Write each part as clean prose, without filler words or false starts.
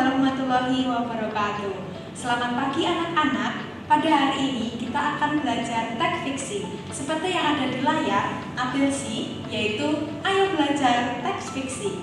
warahmatullahi wabarakatuh. Selamat pagi anak-anak. Pada hari ini kita akan belajar teks fiksi. Seperti yang ada di layar, ambil C, yaitu ayo belajar teks fiksi.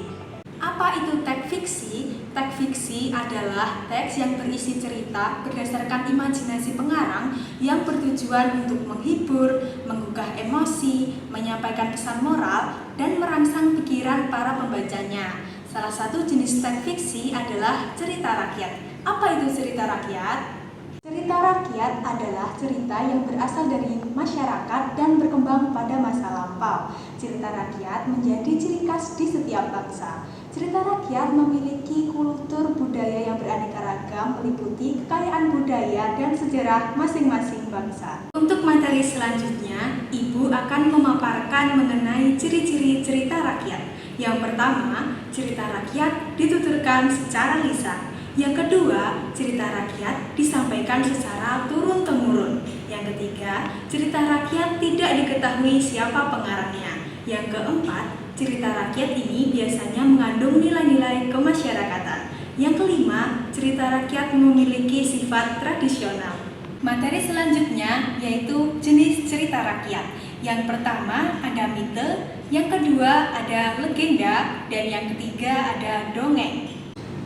Apa itu teks fiksi? Teks fiksi adalah teks yang berisi cerita berdasarkan imajinasi pengarang yang bertujuan untuk menghibur, menggugah emosi, menyampaikan pesan moral, dan merangsang pikiran para pembacanya. Salah satu jenis teks fiksi adalah cerita rakyat. Apa itu cerita rakyat? Cerita rakyat adalah cerita yang berasal dari masyarakat dan berkembang pada masa lampau. Cerita rakyat menjadi ciri khas di setiap bangsa. Cerita rakyat memiliki kultur budaya yang beraneka ragam, meliputi kekayaan budaya dan sejarah masing-masing bangsa. Untuk materi selanjutnya, Ibu akan memaparkan mengenai ciri-ciri cerita rakyat. Yang pertama, cerita rakyat dituturkan secara lisan. Yang kedua, cerita rakyat disampaikan secara turun-temurun. Yang ketiga, cerita rakyat tidak diketahui siapa pengarangnya. Yang keempat, cerita rakyat ini biasanya mengandung nilai-nilai kemasyarakatan. Yang kelima, cerita rakyat memiliki sifat tradisional. Materi selanjutnya yaitu jenis cerita rakyat. Yang pertama ada mite, yang kedua ada legenda, dan yang ketiga ada dongeng.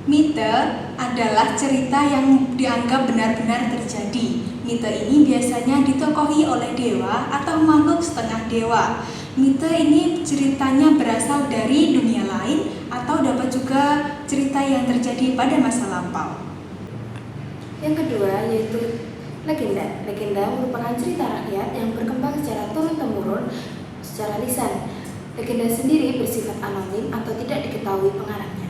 Mite adalah cerita yang dianggap benar-benar terjadi. Mite ini biasanya ditokohi oleh dewa atau makhluk setengah dewa. Mite ini ceritanya berasal dari dunia lain atau dapat juga cerita yang terjadi pada masa lampau. Yang kedua yaitu legenda. Legenda merupakan cerita rakyat yang berkembang secara turun-temurun secara lisan. Legenda sendiri bersifat anonim atau tidak diketahui pengarangnya.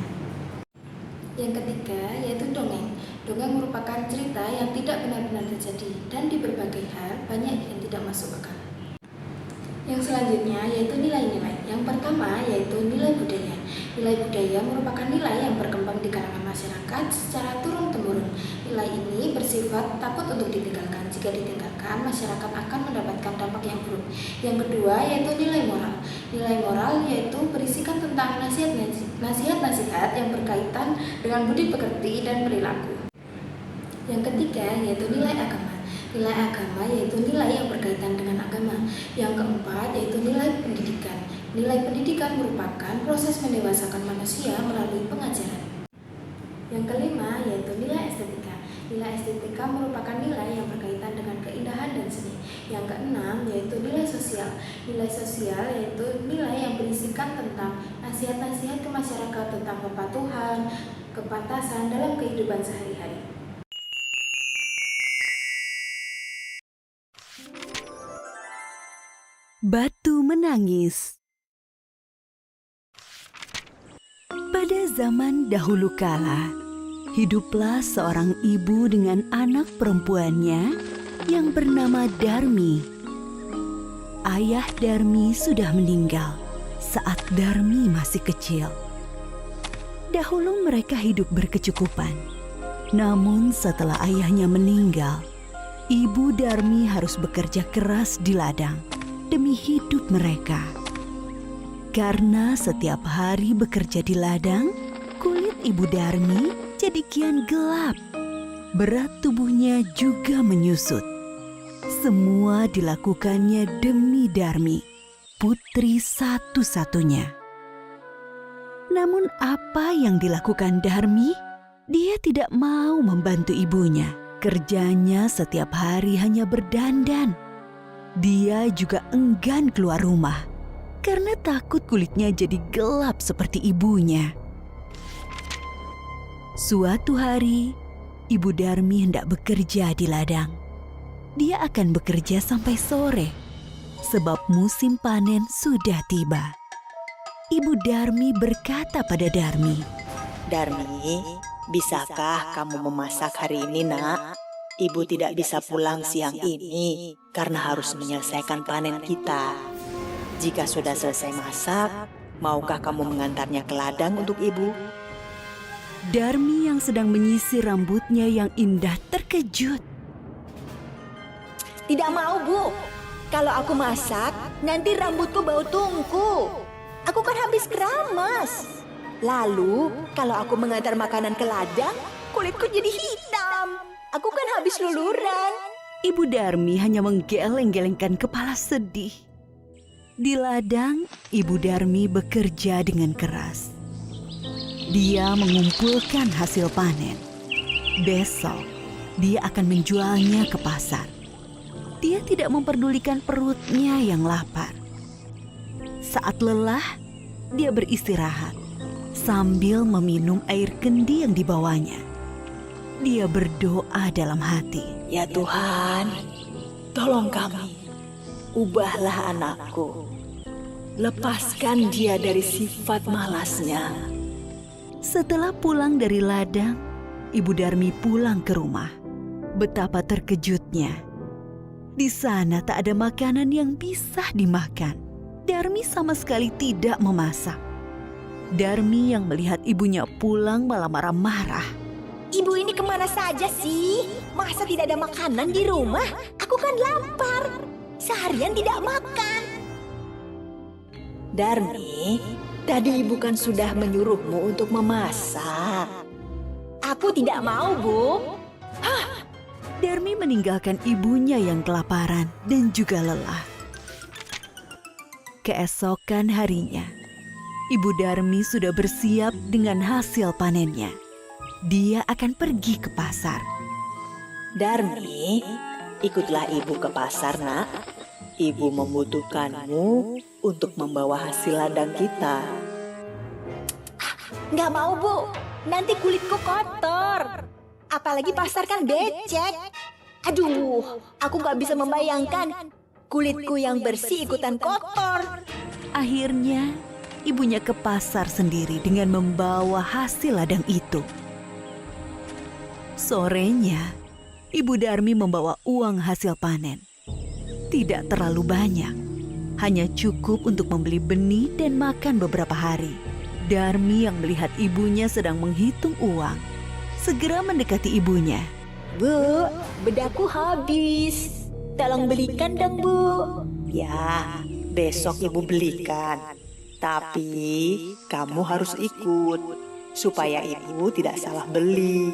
Yang ketiga yaitu dongeng. Dongeng merupakan cerita yang tidak benar-benar terjadi dan di berbagai hal banyak yang tidak masuk akal. Yang selanjutnya yaitu nilai-nilai. Yang pertama yaitu nilai budaya. Nilai budaya merupakan nilai yang berkembang di kalangan masyarakat secara turun-temurun. Nilai ini bersifat takut untuk ditinggalkan. Jika ditinggalkan, masyarakat akan mendapatkan dampak yang buruk. Yang kedua yaitu nilai moral. Nilai moral yaitu berisikan tentang nasihat-nasihat yang berkaitan dengan budi pekerti dan perilaku. Yang ketiga yaitu nilai agama. Nilai agama yaitu nilai yang berkaitan dengan agama. Yang keempat yaitu nilai pendidikan. Nilai pendidikan merupakan proses mendewasakan manusia melalui pengajaran. Yang kelima yaitu nilai estetika. Nilai estetika merupakan nilai yang berkaitan dengan keindahan dan seni. Yang keenam yaitu nilai sosial. Nilai sosial yaitu nilai yang berisikan tentang nasihat-nasihat ke masyarakat tentang kepatuhan, kepantasan dalam kehidupan sehari-hari. Batu menangis. Pada zaman dahulu kala, hiduplah seorang ibu dengan anak perempuannya yang bernama Darmi. Ayah Darmi sudah meninggal saat Darmi masih kecil. Dahulu mereka hidup berkecukupan. Namun setelah ayahnya meninggal, ibu Darmi harus bekerja keras di ladang demi hidup mereka. Karena setiap hari bekerja di ladang, kulit ibu Darmi jadi kian gelap. Berat tubuhnya juga menyusut. Semua dilakukannya demi Darmi, putri satu-satunya. Namun apa yang dilakukan Darmi? Dia tidak mau membantu ibunya. Kerjanya setiap hari hanya berdandan. Dia juga enggan keluar rumah karena takut kulitnya jadi gelap seperti ibunya. Suatu hari, ibu Darmi hendak bekerja di ladang. Dia akan bekerja sampai sore, sebab musim panen sudah tiba. Ibu Darmi berkata pada Darmi, Darmi, bisakah kamu memasak hari ini, nak? Ibu tidak bisa pulang siang ini karena harus menyelesaikan panen kita. Jika sudah selesai masak, maukah kamu mengantarnya ke ladang untuk ibu? Darmi yang sedang menyisir rambutnya yang indah terkejut. Tidak mau, Bu. Kalau aku masak, nanti rambutku bau tungku. Aku kan habis keramas. Lalu, kalau aku mengantar makanan ke ladang, kulitku jadi hitam. Aku kan habis luluran. Ibu Darmi hanya menggeleng-gelengkan kepala sedih. Di ladang, Ibu Darmi bekerja dengan keras. Dia mengumpulkan hasil panen. Besok, dia akan menjualnya ke pasar. Dia tidak memperdulikan perutnya yang lapar. Saat lelah, dia beristirahat sambil meminum air kendi yang dibawanya. Dia berdoa dalam hati. Ya Tuhan, tolong kami. Ubahlah anakku. Lepaskan dia dari sifat malasnya. Setelah pulang dari ladang, Ibu Darmi pulang ke rumah. Betapa terkejutnya. Di sana tak ada makanan yang bisa dimakan. Darmi sama sekali tidak memasak. Darmi yang melihat ibunya pulang malah marah-marah. Ibu ini kemana saja sih? Masa tidak ada makanan di rumah? Aku kan lapar. Seharian tidak makan. Darmi, tadi ibu kan sudah menyuruhmu untuk memasak. Aku tidak mau, Bu. Darmi meninggalkan ibunya yang kelaparan dan juga lelah. Keesokan harinya, Ibu Darmi sudah bersiap dengan hasil panennya. Dia akan pergi ke pasar. Darmi, ikutlah ibu ke pasar, nak. Ibu membutuhkanmu untuk membawa hasil ladang kita. Nggak mau, Bu. Nanti kulitku kotor. Apalagi pasar kan becek. Aduh, aku nggak bisa membayangkan kulitku yang bersih ikutan kotor. Akhirnya, ibunya ke pasar sendiri dengan membawa hasil ladang itu. Sorenya, Ibu Darmi membawa uang hasil panen. Tidak terlalu banyak, hanya cukup untuk membeli benih dan makan beberapa hari. Darmi yang melihat ibunya sedang menghitung uang, segera mendekati ibunya. Bu, bedaku habis. Tolong belikan dong, Bu. Ya, besok ibu belikan. Tapi kamu harus ikut supaya ibu tidak salah beli.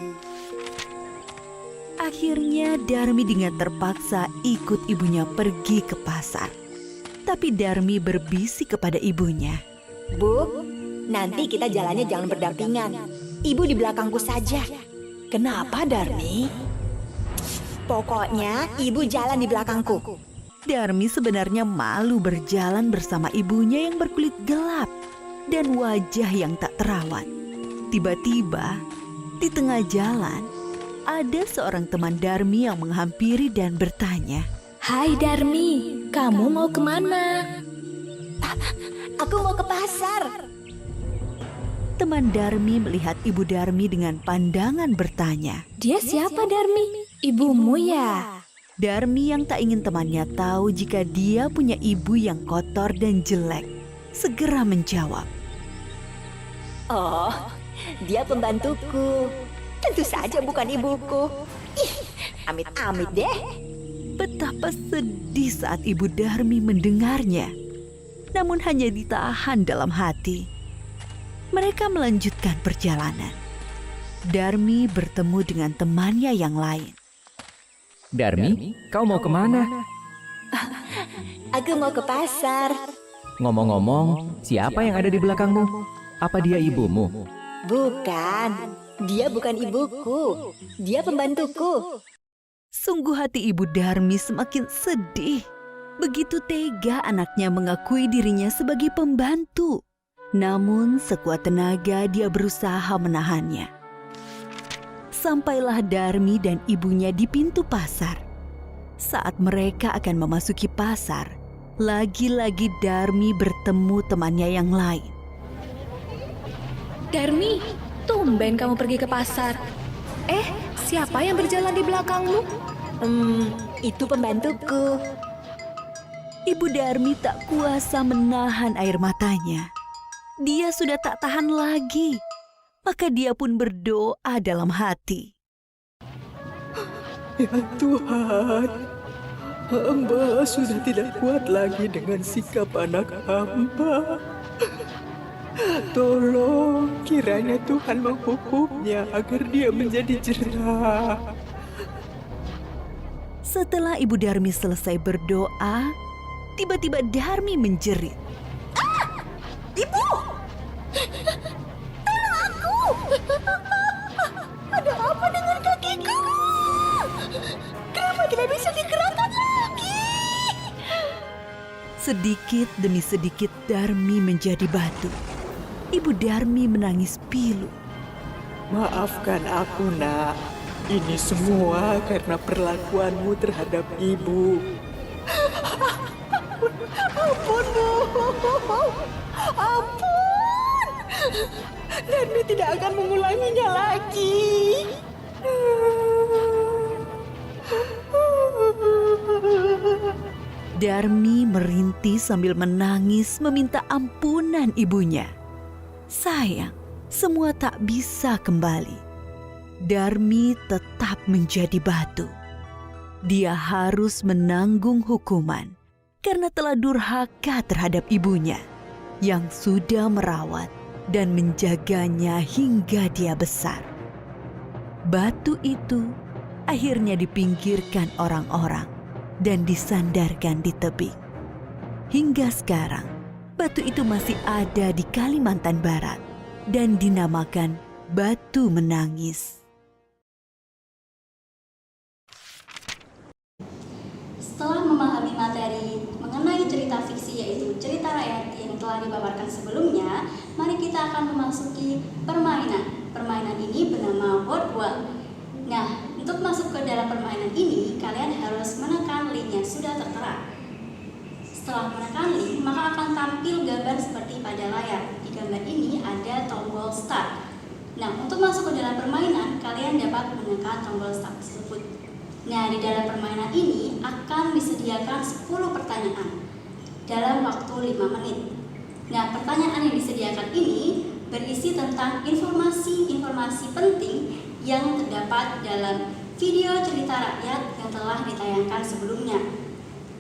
Akhirnya Darmi dengan terpaksa ikut ibunya pergi ke pasar. Tapi Darmi berbisik kepada ibunya. Bu, nanti kita jalannya jangan berdampingan. Ibu di belakangku saja. Kenapa, Darmi? Pokoknya ibu jalan di belakangku. Darmi sebenarnya malu berjalan bersama ibunya yang berkulit gelap dan wajah yang tak terawat. Tiba-tiba, di tengah jalan, ada seorang teman Darmi yang menghampiri dan bertanya. Hai Darmi, kamu mau kemana? Aku mau ke pasar. Teman Darmi melihat Ibu Darmi dengan pandangan bertanya. Dia siapa Darmi? Ibumu ya? Darmi yang tak ingin temannya tahu jika dia punya ibu yang kotor dan jelek, segera menjawab. Oh, dia pembantuku. Tentu saja bukan ibuku. Ih, amit-amit deh. Betapa sedih saat Ibu Darmi mendengarnya. Namun hanya ditahan dalam hati. Mereka melanjutkan perjalanan. Darmi bertemu dengan temannya yang lain. Darmi, kau mau kemana? Aku mau ke pasar. Ngomong-ngomong, siapa yang ada di belakangmu? Apa dia ibumu? Bukan, dia bukan ibuku. Dia pembantuku. Sungguh hati Ibu Darmi semakin sedih. Begitu tega anaknya mengakui dirinya sebagai pembantu. Namun sekuat tenaga dia berusaha menahannya. Sampailah Darmi dan ibunya di pintu pasar. Saat mereka akan memasuki pasar, lagi-lagi Darmi bertemu temannya yang lain. Darmi, tumben kamu pergi ke pasar. Siapa yang berjalan di belakangmu? Itu pembantuku. Ibu Darmi tak kuasa menahan air matanya. Dia sudah tak tahan lagi. Maka dia pun berdoa dalam hati. Ya Tuhan, hamba sudah tidak kuat lagi dengan sikap anak hamba. Tolong kiranya Tuhan menghukumnya agar dia menjadi jera. Setelah Ibu Darmi selesai berdoa, tiba-tiba Darmi menjerit. Ibu! Tolong aku! Ada apa dengan kakiku? Kenapa tidak bisa digerakkan lagi? Sedikit demi sedikit Darmi menjadi batu. Ibu Darmi menangis pilu. Maafkan aku, Nak. Ini semua karena perlakuanmu terhadap ibu. Ampun, Bu! Ampun! Darmi tidak akan mengulanginya lagi. Darmi merintih sambil menangis meminta ampunan ibunya. Sayang, semua tak bisa kembali. Darmi tetap menjadi batu. Dia harus menanggung hukuman karena telah durhaka terhadap ibunya yang sudah merawat dan menjaganya hingga dia besar. Batu itu akhirnya dipinggirkan orang-orang dan disandarkan di tebing. Hingga sekarang, batu itu masih ada di Kalimantan Barat dan dinamakan Batu Menangis. Setelah memahami materi mengenai cerita fiksi yaitu cerita rakyat yang telah dipaparkan sebelumnya, mari kita akan memasuki permainan. Permainan ini bernama Wordwall. Nah, untuk masuk ke dalam permainan ini, kalian harus menekan link yang sudah tertera. Setelah menekan link, maka akan tampil gambar seperti pada layar. Di gambar ini ada tombol start. Nah, untuk masuk ke dalam permainan, kalian dapat menekan tombol start tersebut. Nah, di dalam permainan ini akan disediakan 10 pertanyaan dalam waktu 5 menit. Nah, pertanyaan yang disediakan ini berisi tentang informasi-informasi penting yang terdapat dalam video cerita rakyat yang telah ditayangkan sebelumnya.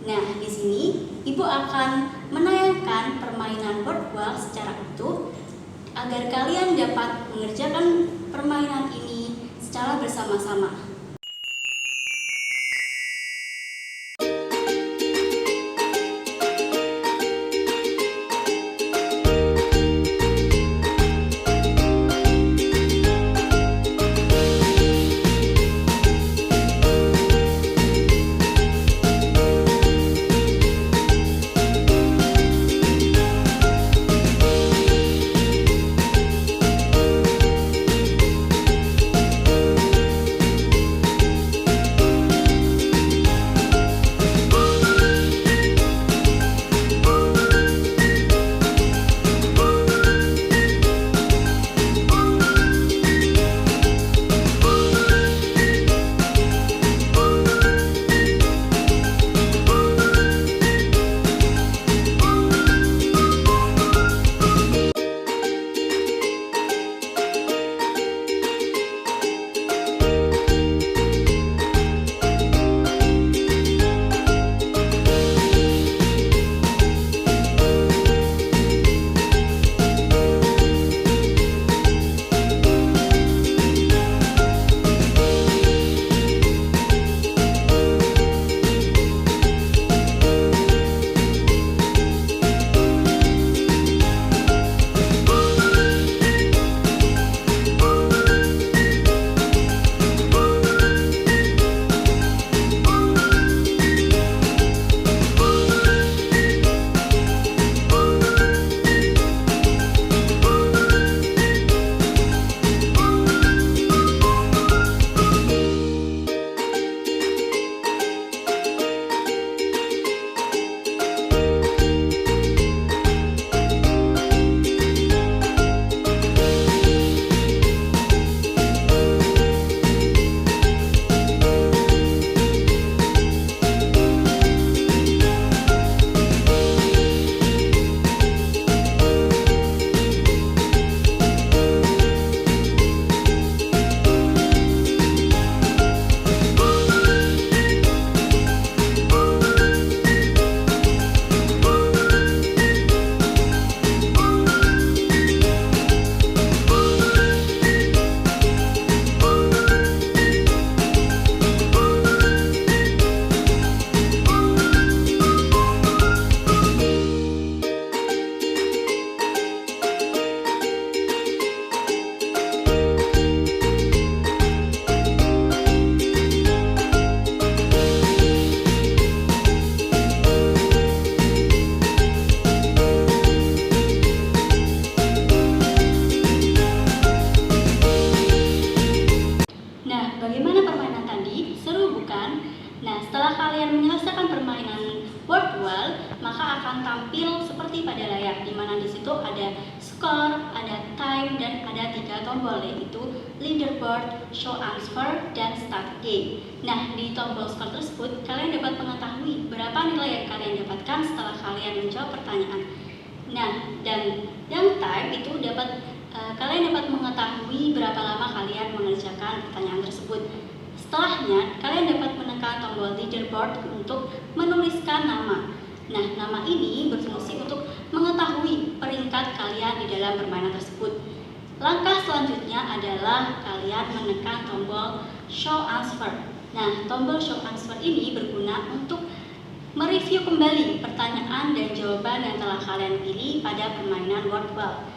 Nah, di sini Ibu akan menayangkan permainan Wordwall secara utuh agar kalian dapat mengerjakan permainan ini secara bersama-sama. pada layar, di mana di situ ada skor, ada time, dan ada 3 tombol, yaitu leaderboard, show answer, dan start game. Nah, di tombol skor tersebut, kalian dapat mengetahui berapa nilai yang kalian dapatkan setelah kalian menjawab pertanyaan. Nah, dan yang time itu kalian dapat mengetahui berapa lama kalian mengerjakan pertanyaan tersebut. Setelahnya, kalian dapat menekan tombol leaderboard untuk menuliskan nama. Nah, nama ini berfungsi untuk mengetahui peringkat kalian di dalam permainan tersebut. Langkah selanjutnya adalah kalian menekan tombol show answer. Nah, tombol show answer ini berguna untuk mereview kembali pertanyaan dan jawaban yang telah kalian pilih pada permainan Wordwall.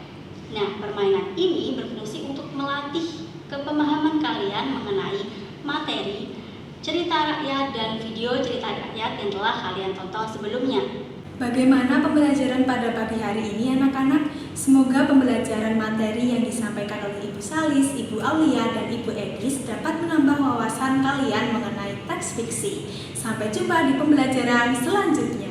Nah, permainan ini berfungsi untuk melatih kepemahaman kalian mengenai materi, cerita rakyat, dan video cerita rakyat yang telah kalian tonton sebelumnya. Bagaimana pembelajaran pada pagi hari ini anak-anak? Semoga pembelajaran materi yang disampaikan oleh Ibu Salis, Ibu Aulia, dan Ibu Eglis dapat menambah wawasan kalian mengenai teks fiksi. Sampai jumpa di pembelajaran selanjutnya.